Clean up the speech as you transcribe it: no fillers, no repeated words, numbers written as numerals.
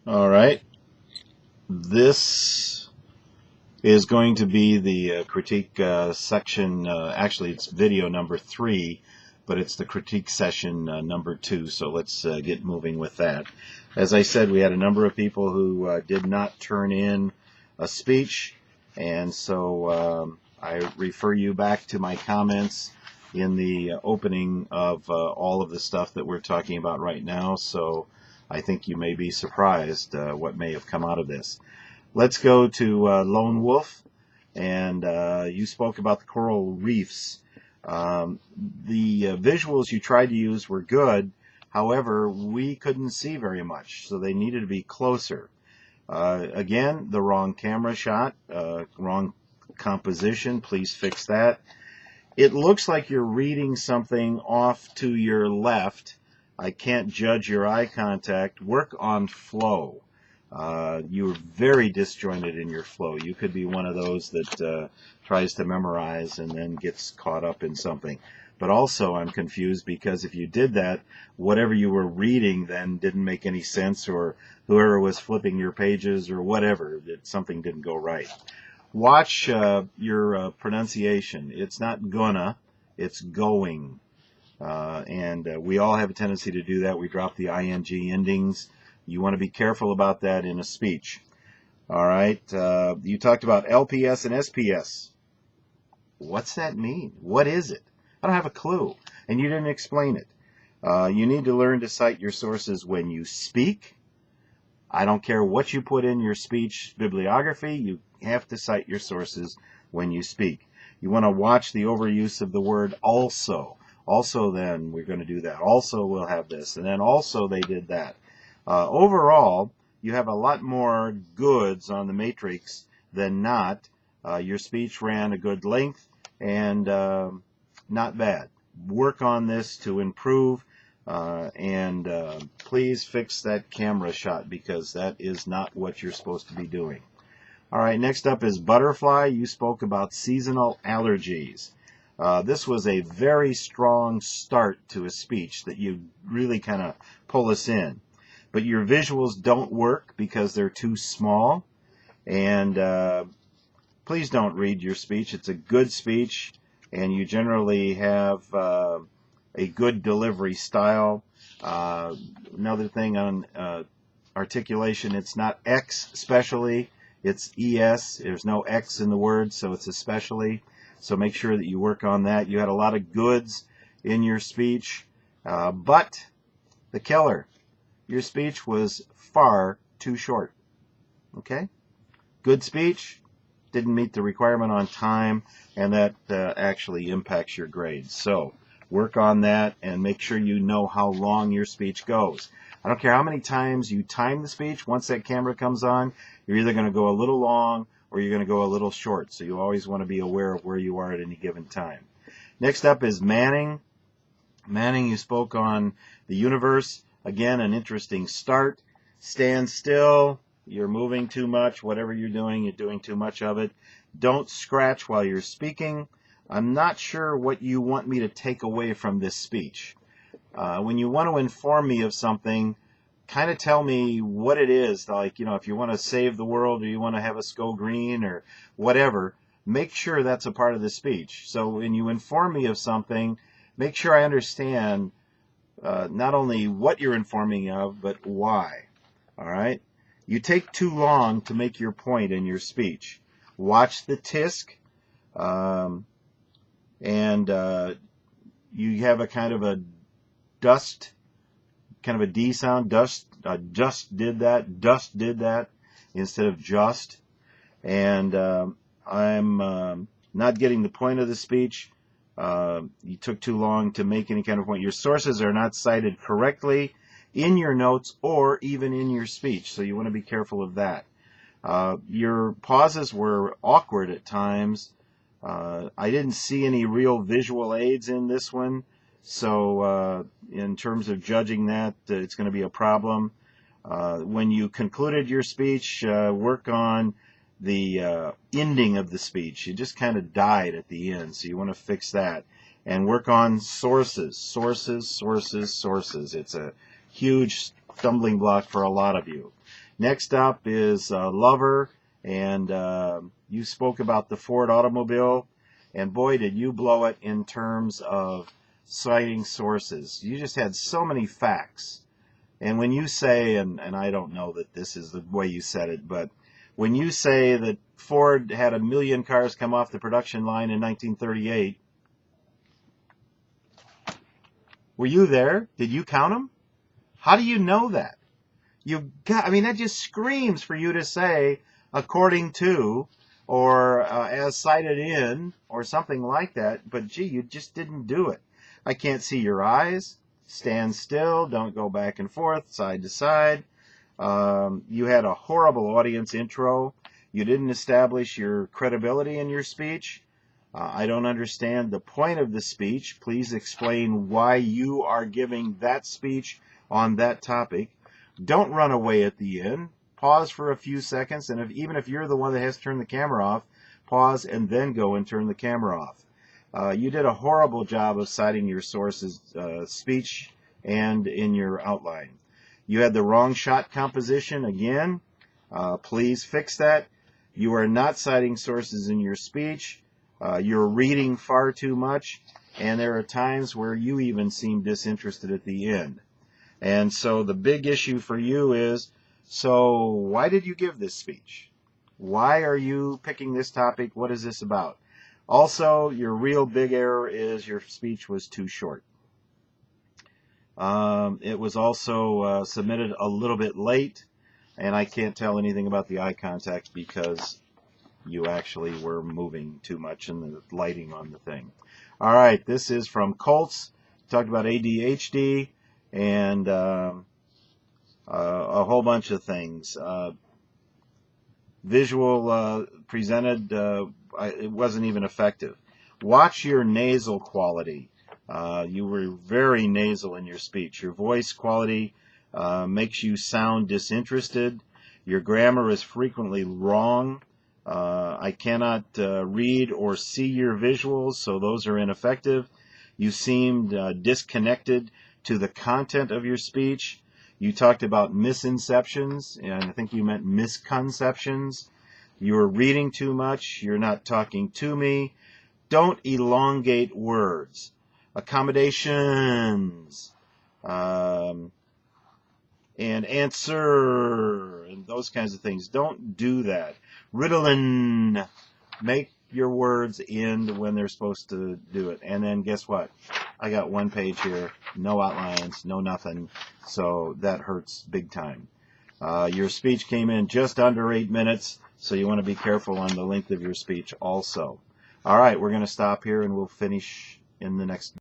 All right. This is going to be the critique section. Actually, it's video number 3, but it's the critique session number 2. So let's get moving with that. As I said, we had a number of people who did not turn in a speech, and so I refer you back to my comments in the opening of all of the stuff that we're talking about right now. So I think you may be surprised what may have come out of this. Let's go to Lone Wolf, and you spoke about the coral reefs. The visuals you tried to use were good. However, we couldn't see very much, so they needed to be closer. Again, the wrong camera shot, wrong composition. Please fix that. It looks like you're reading something off to your left. I can't judge your eye contact. Work on flow. You're very disjointed in your flow. You could be one of those that tries to memorize and then gets caught up in something. But also, I'm confused because if you did that, whatever you were reading then didn't make any sense, or whoever was flipping your pages or whatever, something didn't go right. Watch your pronunciation. It's not gonna, it's going. And we all have a tendency to do that. We drop the ing endings. You want to be careful about that in a speech. All right. You talked about LPS and SPS. What's that mean? What is it? I don't have a clue. And you didn't explain it. You need to learn to cite your sources when you speak. I don't care what you put in your speech bibliography. You have to cite your sources when you speak. You want to watch the overuse of the word also. Also, then we're going to do that. Also, we'll have this. And then also, they did that. Overall, you have a lot more goods on the matrix than not. Your speech ran a good length and not bad. Work on this to improve. And please fix that camera shot because that is not what you're supposed to be doing. All right, next up is Butterfly. You spoke about seasonal allergies. This was a very strong start to a speech that you really kind of pull us in. But your visuals don't work because they're too small. And please don't read your speech. It's a good speech, and you generally have a good delivery style. Another thing on articulation, it's not X especially, it's ES. There's no X in the word, so it's especially. So make sure that you work on that. You had a lot of goods in your speech, but the killer, your speech was far too short. Okay? Good speech, didn't meet the requirement on time, and that actually impacts your grades. So work on that and make sure you know how long your speech goes. I don't care how many times you time the speech. Once that camera comes on, you're either going to go a little long or you're going to go a little short. So you always want to be aware of where you are at any given time. Next up is Manning. Manning, you spoke on the universe. Again, an interesting start. Stand still. You're moving too much. Whatever you're doing too much of it. Don't scratch while you're speaking. I'm not sure what you want me to take away from this speech. When you want to inform me of something, kind of tell me what it is. Like, if you want to save the world or you want to have us go green or whatever, make sure that's a part of the speech. So when you inform me of something, make sure I understand not only what you're informing of, but why. All right? You take too long to make your point in your speech. Watch the tisk, and you have a kind of a dust, kind of a D sound. Dust did that instead of just. And I'm not getting the point of the speech. You took too long to make any kind of point. Your sources are not cited correctly in your notes or even in your speech, so you want to be careful of that. Your pauses were awkward at times. I didn't see any real visual aids in this one, so in terms of judging that, it's going to be a problem. When you concluded your speech, work on the ending of the speech. You just kind of died at the end, so you want to fix that. And work on sources. It's a huge stumbling block for a lot of you. Next up is Lover, and you spoke about the Ford automobile, and boy, did you blow it in terms of citing sources. You just had so many facts. And when you say, and I don't know that this is the way you said it, but when you say that Ford had 1 million cars come off the production line in 1938, were you there? Did you count them? How do you know that? I mean, that just screams for you to say, according to, or as cited in, or something like that. But gee, you just didn't do it. I can't see your eyes. Stand still. Don't go back and forth, side to side. You had a horrible audience intro. You didn't establish your credibility in your speech. I don't understand the point of the speech. Please explain why you are giving that speech on that topic. Don't run away at the end. Pause for a few seconds, and even if you're the one that has to turn the camera off, pause and then go and turn the camera off. You did a horrible job of citing your sources, speech, and in your outline. You had the wrong shot composition again. Please fix that. You are not citing sources in your speech. You're reading far too much, and there are times where you even seem disinterested at the end. And so the big issue for you is, so why did you give this speech? Why are you picking this topic? What is this about? Also, your real big error is your speech was too short. It was also submitted a little bit late, and I can't tell anything about the eye contact because you actually were moving too much in the lighting on the thing. All right, this is from Colts. Talked about ADHD and a whole bunch of things. Visual presented, it wasn't even effective. Watch your nasal quality. You were very nasal in your speech. Your voice quality makes you sound disinterested. Your grammar is frequently wrong. I cannot read or see your visuals, so those are ineffective. You seemed disconnected to the content of your speech. You talked about misconceptions, and I think you meant misconceptions. You're reading too much. You're not talking to me. Don't elongate words. Accommodations, and answer, and those kinds of things. Don't do that. Ritalin. Make your words end when they're supposed to do it. And then guess what? I got one page here, no outlines, no nothing, so that hurts big time. Your speech came in just under 8 minutes, so you want to be careful on the length of your speech also. All right, we're going to stop here and we'll finish in the next